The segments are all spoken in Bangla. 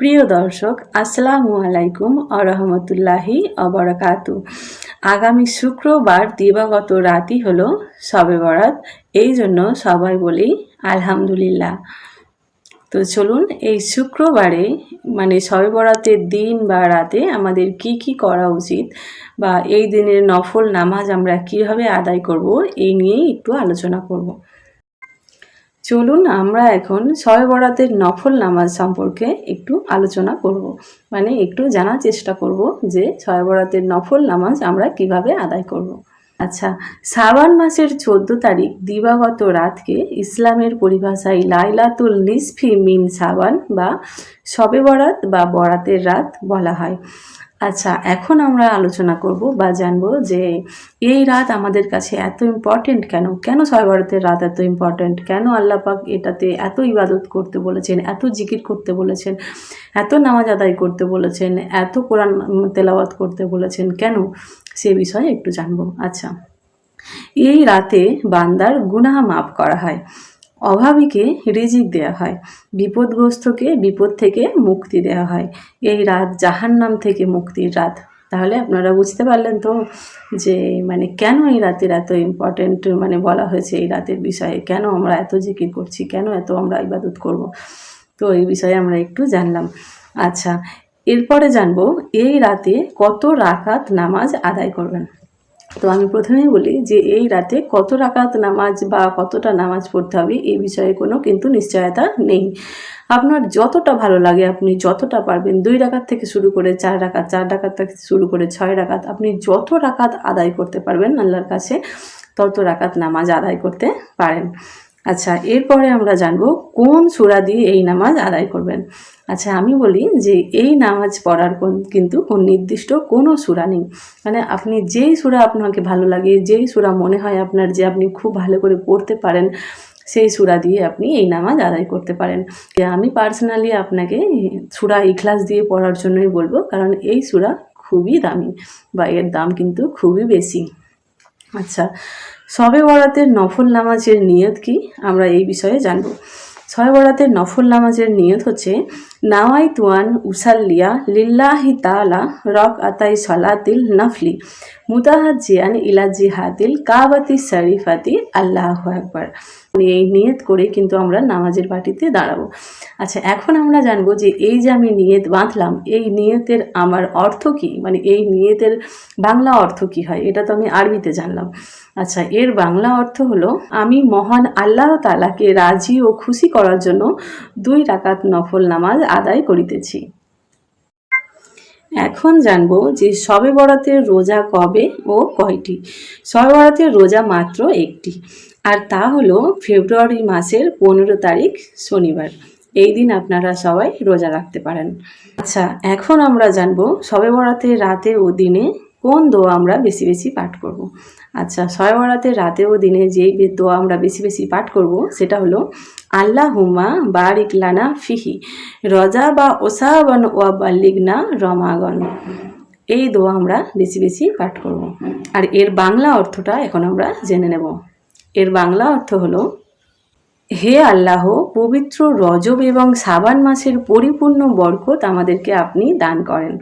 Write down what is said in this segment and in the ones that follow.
প্রিয় দর্শক, আসসালামু আলাইকুম আরহামতুল্লাহি অবরাকাতু। আগামী শুক্রবার দিবাগত রাতই হলো শবে বরাত, এই জন্য সবাই বলি আলহামদুলিল্লাহ। তো চলুন এই শুক্রবারে মানে শবে বরাতের দিন বা রাতে আমাদের কি কি করা উচিত বা এই দিনের নফল নামাজ আমরা কিভাবে আদায় করব, এই নিয়েই একটু আলোচনা করব। চলুন আমরা এখন শবে বরাতের নফল নামাজ সম্পর্কে একটু আলোচনা করব, মানে একটু জানার চেষ্টা করব যে শবে বরাতের নফল নামাজ আমরা কিভাবে আদায় করব। আচ্ছা, শাবান মাসের 14 তারিখ দিবাগত রাতকে ইসলামের পরিভাষায় লাইলাতুল নিসফি মিন শাবান বা শবে বরাত বা বরাতের রাত বলা হয়। আচ্ছা, এখন আমরা আলোচনা করব বা জানবো যে এই রাত আমাদের কাছে এত ইম্পর্টেন্ট কেন, কেন শবে বরাতের রাত এত ইম্পর্টেন্ট, কেন আল্লাহ পাক এটাতে এত ইবাদত করতে বলেছেন, এত জিকির করতে বলেছেন, এত নামাজ আদায় করতে বলেছেন, এত কোরআন তেলাওয়াত করতে বলেছেন, কেন সে বিষয়ে একটু জানবো। আচ্ছা, এই রাতে বান্দার গুনাহ মাফ করা হয়, অভাবীকে রিজিক দেওয়া হয়, বিপদগ্রস্তকে বিপদ থেকে মুক্তি দেওয়া হয়। এই রাত জাহান্নাম থেকে মুক্তির রাত। তাহলে আপনারা বুঝতে পারলেন তো যে মানে কেন এই রাতের এত ইম্পর্টেন্ট মানে বলা হয়েছে এই রাতের বিষয়ে, কেন আমরা এত জিকির করছি, কেন এত আমরা ইবাদত করব। তো এই বিষয়ে আমরা একটু জানলাম। আচ্ছা, এরপরে জানবো এই রাতে কত রাকাত নামাজ আদায় করবেন। তো আমি প্রথমেই বলি যে এই রাতে কত রাকাত নামাজ বা কতটা নামাজ পড়তে হবে এই বিষয়ে কোনো কিন্তু নিশ্চয়তা নেই। আপনার যতটা ভালো লাগে, আপনি যতটা পারবেন, 2 রাকাত থেকে শুরু করে 4 রাকাত, 4 রাকাত থেকে শুরু করে 6 রাকাত, আপনি যত রাকাত আদায় করতে পারবেন আল্লাহর কাছে তত রাকাত নামাজ আদায় করতে পারেন। আচ্ছা, এরপরে আমরা জানবো কোন সূরা দিয়ে এই নামাজ আদায় করবেন। আচ্ছা, আমি বলি যে এই নামাজ পড়ার কিন্তু কোন নির্দিষ্ট কোনো সূরা নেই, মানে আপনি যেই সূরা আপনাকে ভালো লাগে, যেই সূরা মনে হয় আপনার যে আপনি খুব ভালো করে পড়তে পারেন, সেই সূরা দিয়ে আপনি এই নামাজ আদায় করতে পারেন। আমি পার্সোনালি আপনাকে সূরা ইখলাস দিয়ে পড়ার জন্যই বলবো, কারণ এই সূরা খুবই দামি বা এর দাম কিন্তু খুবই বেশি। আচ্ছা, শবে বরাতের নফল নামাজের নিয়ত কি আমরা এই বিষয়ে জানব। শবে বরাতের নফল নামাজের নিয়ত হচ্ছে নাওয়াইতুয়ান উসাল্লিয়া লিল্লাহি তাআলা রক আতাই সলাতিল নফলি মুতাহাজ্জিয়ান ইলা জিহাদিল কাবাতি শরীফাতি আল্লাহু আকবার। এই নিয়ত করে কিন্তু আমরা নামাজের পাটিতে দাঁড়াবো। আচ্ছা, এখন আমরা জানবো যে এই যে আমি নিয়ত বাঁধলাম, এই নিয়তের আমার অর্থ কি, মানে এই নিয়তের বাংলা অর্থ কি হয়, এটা তো আমি আরবিতে জানলাম। আচ্ছা, এর বাংলা অর্থ হলো আমি মহান আল্লাহ তাআলাকে রাজি ও খুশি করার জন্য 2 রাকাত নফল নামাজ আদায় করিতেছি। এখন জানবো যে শবে বরাতের রোজা কবে ও কয়টি। শবে বরাতের রোজা মাত্র একটি, আর তা হলো ফেব্রুয়ারি মাসের 15 তারিখ শনিবার। এই দিন আপনারা সবাই রোজা রাখতে পারেন। আচ্ছা, এখন আমরা জানবো শবে বরাতের রাতে ও দিনে কোন দোয়া আমরা বেশি বেশি পাঠ করব। আচ্ছা, শবে বরাতের রাতে ও দিনে যেই দোয়া আমরা বেশি বেশি পাঠ করব সেটা হলো আল্লাহুম্মা বারিক লানা ফিহি রজা বা ওসাবান ওয়া বাল্লিগনা রমাগন। এই দোয়া আমরা বেশি বেশি পাঠ করব। আর এর বাংলা অর্থটা এখন আমরা জেনে নেব। এর বাংলা অর্থ হলো হে আল্লাহ, পবিত্র রজব এবং শাবান মাসের পরিপূর্ণ বরকত আমাদেরকে আপনি দান করেন,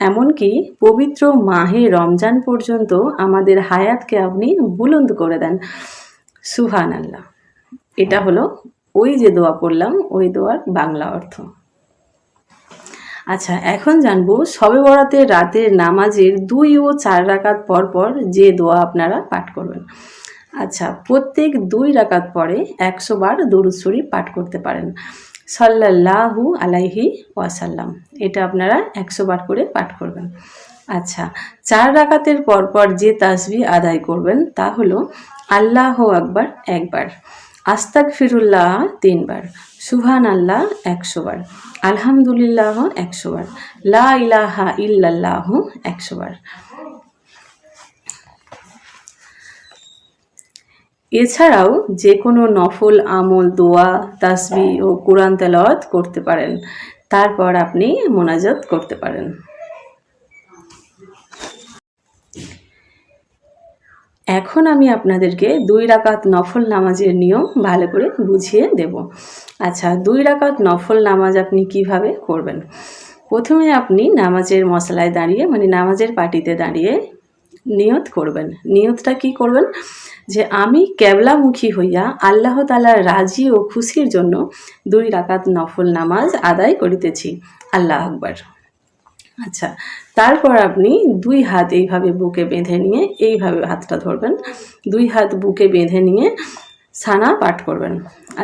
এমনকি পবিত্র মাহে রমজান পর্যন্ত আমাদের হায়াতকে আপনি বুলন্দ করে দেন। সুবহানাল্লাহ। এটা হলো ওই যে দোয়া পড়লাম ওই দোয়ার বাংলা অর্থ। আচ্ছা, এখন জানবো শবে বরাতের রাতের নামাজের 2 ও 4 রাকাত পর পর যে দোয়া আপনারা পাঠ করবেন। আচ্ছা, প্রত্যেক 2 রাকাত পরে 100 বার দরুদ শরীফ পাঠ করতে পারেন, সাল্লাল্লাহু আলাইহি ওয়াসাল্লাম। এটা আপনারা 100 বার করে পাঠ করবেন। আচ্ছা, 4 রাকাতের পর পর যে তাসবিহ আদায় করবেন তা হলো আল্লাহু আকবার 1 বার, আস্তাগফিরুল্লাহ 3 বার, সুবহানাল্লাহ 100 বার, আলহামদুলিল্লাহ 100 বার, লা ইলাহা ইল্লাল্লাহ 100 বার। এছাড়াও যে কোনো নফল আমল, দোয়া, তাসবিহ ও কোরআন তেলাওয়াত করতে পারেন, তারপর আপনি মোনাজাত করতে পারেন। এখন আমি আপনাদেরকে 2 রাকাত নফল নামাজের নিয়ম ভালো করে বুঝিয়ে দেব। আচ্ছা, 2 রাকাত নফল নামাজ আপনি কিভাবে করবেন? প্রথমে আপনি নামাজের মশালায় দাঁড়িয়ে মানে নামাজের পাটিতে দাঁড়িয়ে নিয়ত করবেন। নিয়তটা কি করবেন? যে আমি কেবলামুখী হইয়া আল্লাহ তাআলার রাজি ও খুশির জন্য 2 রাকাত নফল নামাজ আদায় করিতেছি। আল্লাহু আকবার। আচ্ছা, তারপর আপনি 2 হাত এইভাবে বুকে বেঁধে নিয়ে এইভাবে হাতটা ধরবেন। 2 হাত বুকে বেঁধে নিয়ে সানা পাঠ করবেন।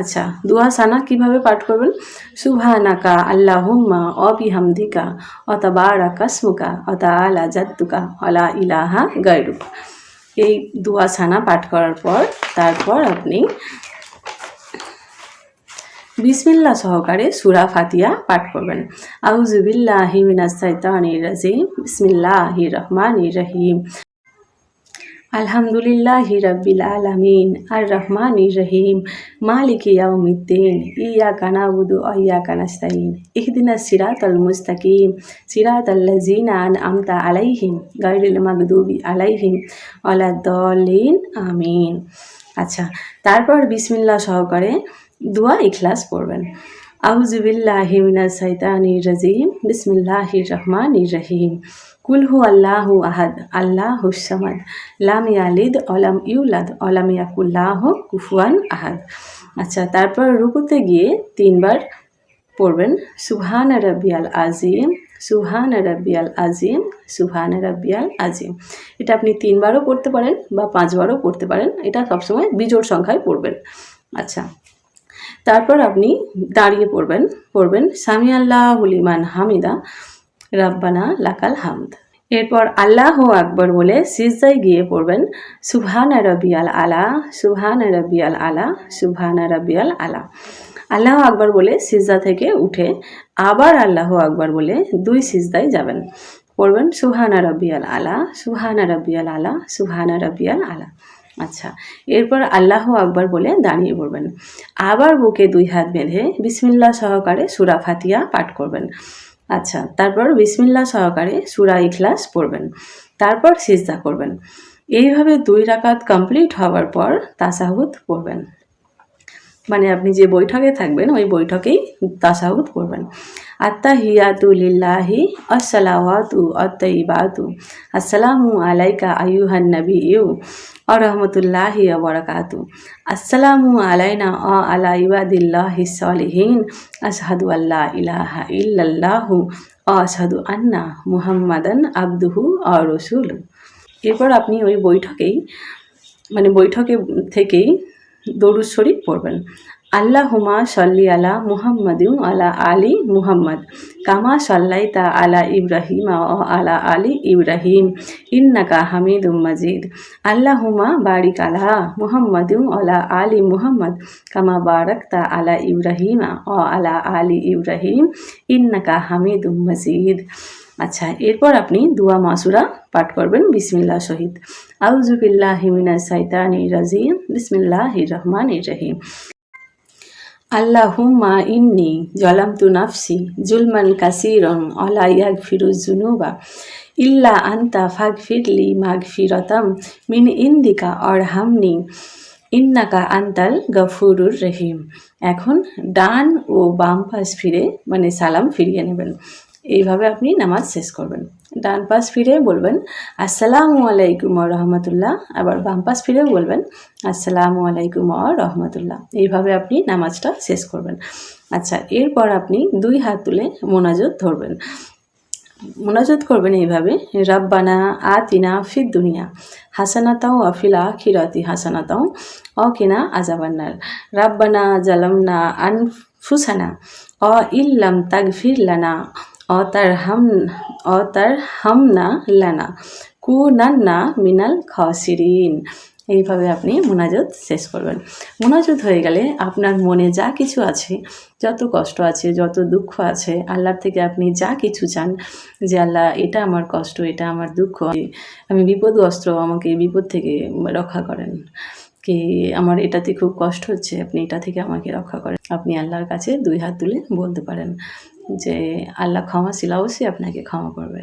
আচ্ছা, দুয়া সানা কিভাবে পাঠ করবেন? সুবহানাকা আল্লাহুম্মা ওয়া বিহামদিকা ওয়া তাবারাকা ইসমুকা ওয়া তাআলা জাদ্দুকা ওয়া লা ইলাহা গায়রুক। এই দুয়া সানা পাঠ করার পর তারপর আপনি বিসমিল্লাহ সহকারে সূরা ফাতিহা পাঠ করবেন। আউযু বিল্লাহি মিনাশ শাইতানির রাজিম। বিসমিল্লাহির রহমানির রহিম। আলহামদুলিল্লাহি রাব্বিল আলামিন আর রহমানির রহিম মালিকি ইয়াউমিদ্দিন ইয়্যাকা না'বুদু ওয়া ইয়্যাকা নাস্তাইন ইহদিনাস সিরাতাল মুস্তাকিম সিরাতাল্লাযিনা আন'আমতা আলাইহিম গায়রিল মাগদুবি আলাইহিম ওয়ালাদ-দাল্লিন আমিন। আচ্ছা, তারপর বিসমিল্লাহ সহকারে দুয়া ইখলাস পড়বেন। আউযু বিল্লাহি মিনাশ শাইতানির রাজিম। বিসমিল্লাহির রহমানির রহিম। কুল হুয়াল্লাহু আহাদ আল্লাহুস সামাদ লাম ইয়ালিদ ওয়া লাম ইউলাদ ওয়া লাম ইয়াকুল লাহু কুফুয়ান আহাদ। আচ্ছা, তারপর রুকুতে গিয়ে 3 বার পড়বেন সুবহানা রাব্বিয়াল আযীম, সুবহানা রাব্বিয়াল আযীম, সুবহানা রাব্বিয়াল আযীম। এটা আপনি 3 বারও পড়তে পারেন বা 5 বারও পড়তে পারেন। এটা সবসময় বিজোড় সংখ্যায় পড়বেন। আচ্ছা, তারপর আপনি দাঁড়িয়ে পড়বেন সামি আল্লাহু লিমান হামিদা রাব্বানা লাকাল হামদ। এরপর আল্লাহু আকবার বলে সিজদায় গিয়ে পড়বেন সুবহানা রাব্বিয়াল আলা, সুবহানা রাব্বিয়াল আলা, সুবহানা রাব্বিয়াল আলা। আল্লাহু আকবার বলে সিজদা থেকে উঠে আবার আল্লাহু আকবার বলে 2 সিজদায় যাবেন। পড়বেন সুবহানা রাব্বিয়াল আলা, সুবহানা রাব্বিয়াল আলা, সুবহানা রাব্বিয়াল আলা। আচ্ছা, এরপর আল্লাহু আকবার বলে দাঁড়িয়ে পড়বেন। আবার বুকে 2 হাত বেঁধে বিসমিল্লাহ সহকারে সূরা ফাতিহা পাঠ করবেন। আচ্ছা, তারপর বিসমিল্লাহ সহকারে সূরা ইখলাস পড়বেন। তারপর সিজদা করবেন। এইভাবে 2 রাকাত কমপ্লিট হওয়ার পর তাশাহুদ পড়বেন। মানে আপনি যে বৈঠকে থাকবেন ওই বৈঠকেই তাশাহুদ পড়বেন। আত্তাহিয়াতু লিল্লাহি আসসালাওয়াতু আত-তাইয়্যিবাতু আসসালামু আলাইকা আইয়ুহান নাবিয়্যু ওয়া রাহমাতুল্লাহি ওয়া বারাকাতুহু আসসালামু আলাইনা ওয়া আলা ইবাদিল্লাহিস সলিহিন আশহাদু আল্লা ইলাহা ইল্লাল্লাহু ওয়া আশহাদু আন্না মুহাম্মাদান আবদুহু ওয়া রাসূলুহু। এরপর আপনি ওই বৈঠকে থেকেই দরুদ শরীফ পড়বেন। আল্লাহুম্মা সাল্লি আলা মুহাম্মাদিন আলা আলি মুহাম্মাদ কামা সাল্লাইতা আলা ইব্রাহিম ওয়া আলা আলি ইব্রাহিম ইন্নাকা হামিদুম মাজিদ। আল্লাহুম্মা বারিক আলা মুহাম্মাদিন আলা আলি মুহাম্মাদ কামা বারাকতা আলা ইব্রাহিম ওয়া আলা আলি ইব্রাহিম ইন্নাকা হামিদুম মাজিদ। আচ্ছা, এরপর আপনি দুয়া মাসুরা পাঠ করবেন বিসমিল্লাহ সহিত। আউযু বিল্লাহি মিনাশ শাইতানির রাজিম। বিসমিল্লাহির রহমানির রহিম। আল্লাহুম্মা ইন্নী যালামতু নাফসি জুলমান কাসীরান ওয়া লা ইয়াগফিরুয যুনুবা ইল্লা আনতা ফাগফিরলি মাগফিরাতাম মিন ইনদিকা ওয়ারহামনি ইন্নাকা আনতাল গফুরুর রহিম। এখন ডান ও বাম পাশ ফিরে মানে সালাম ফিরিয়ে নেবেন। এইভাবে আপনি নামাজ শেষ করবেন। ডান পাশ ফিরে বলবেন আসসালামু আলাইকুম ওয়া রাহমাতুল্লাহ, আবার বাম পাশ ফিরেও বলবেন আসসালামু আলাইকুম ওয়া রাহমাতুল্লাহ। এইভাবে আপনি নামাজটা শেষ করবেন। আচ্ছা, এরপর আপনি 2 হাত তুলে মোনাজাত ধরবেন। মোনাজাত করবেন এইভাবে রাব্বানা আতিনা ফিদ দুনিয়া হাসানাতাও ওয়া ফিল আখিরাতি হাসানাতাও ওয়া কিনা আযাবান্নার রাব্বানা জালামনা আনফুসানা ওয়া ইল্লাম তাগফির লানা অতারহামনা লানা কুনান্না মিনাল খাসিরিন। এইভাবে আপনি মোনাজাত শেষ করবেন। মোনাজাত হয়ে গেলে আপনার মনে যা কিছু আছে, যত কষ্ট আছে, যত দুঃখ আছে, আল্লাহর থেকে আপনি যা কিছু চান যে আল্লাহ এটা আমার কষ্ট, এটা আমার দুঃখ, আমি বিপদগ্রস্ত, আমাকে বিপদ থেকে রক্ষা করেন, কি আমার এটাতে খুব কষ্ট হচ্ছে, আপনি এটা থেকে আমাকে রক্ষা করেন। আপনি আল্লাহর কাছে 2 হাত তুলে বলতে পারেন যে আল্লাহ ক্ষমাশীল, অবশ্যই আপনাকে ক্ষমা করবে।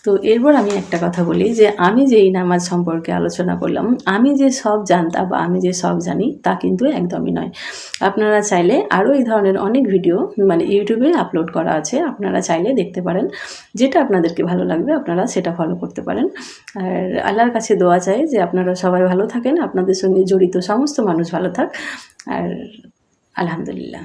তো এরপর আমি একটা কথা বলি যে আমি যেই নামাজ সম্পর্কে আলোচনা করলাম, আমি যে সব জানতাম বা আমি যে সব জানি তা কিন্তু একদমই নয়। আপনারা চাইলে আরও এই ধরনের অনেক ভিডিও মানে ইউটিউবে আপলোড করা আছে, আপনারা চাইলে দেখতে পারেন। যেটা আপনাদেরকে ভালো লাগবে আপনারা সেটা ফলো করতে পারেন। আর আল্লাহর কাছে দোয়া চাই যে আপনারা সবাই ভালো থাকেন, আপনাদের সঙ্গে জড়িত সমস্ত মানুষ ভালো থাক। আর আলহামদুলিল্লাহ।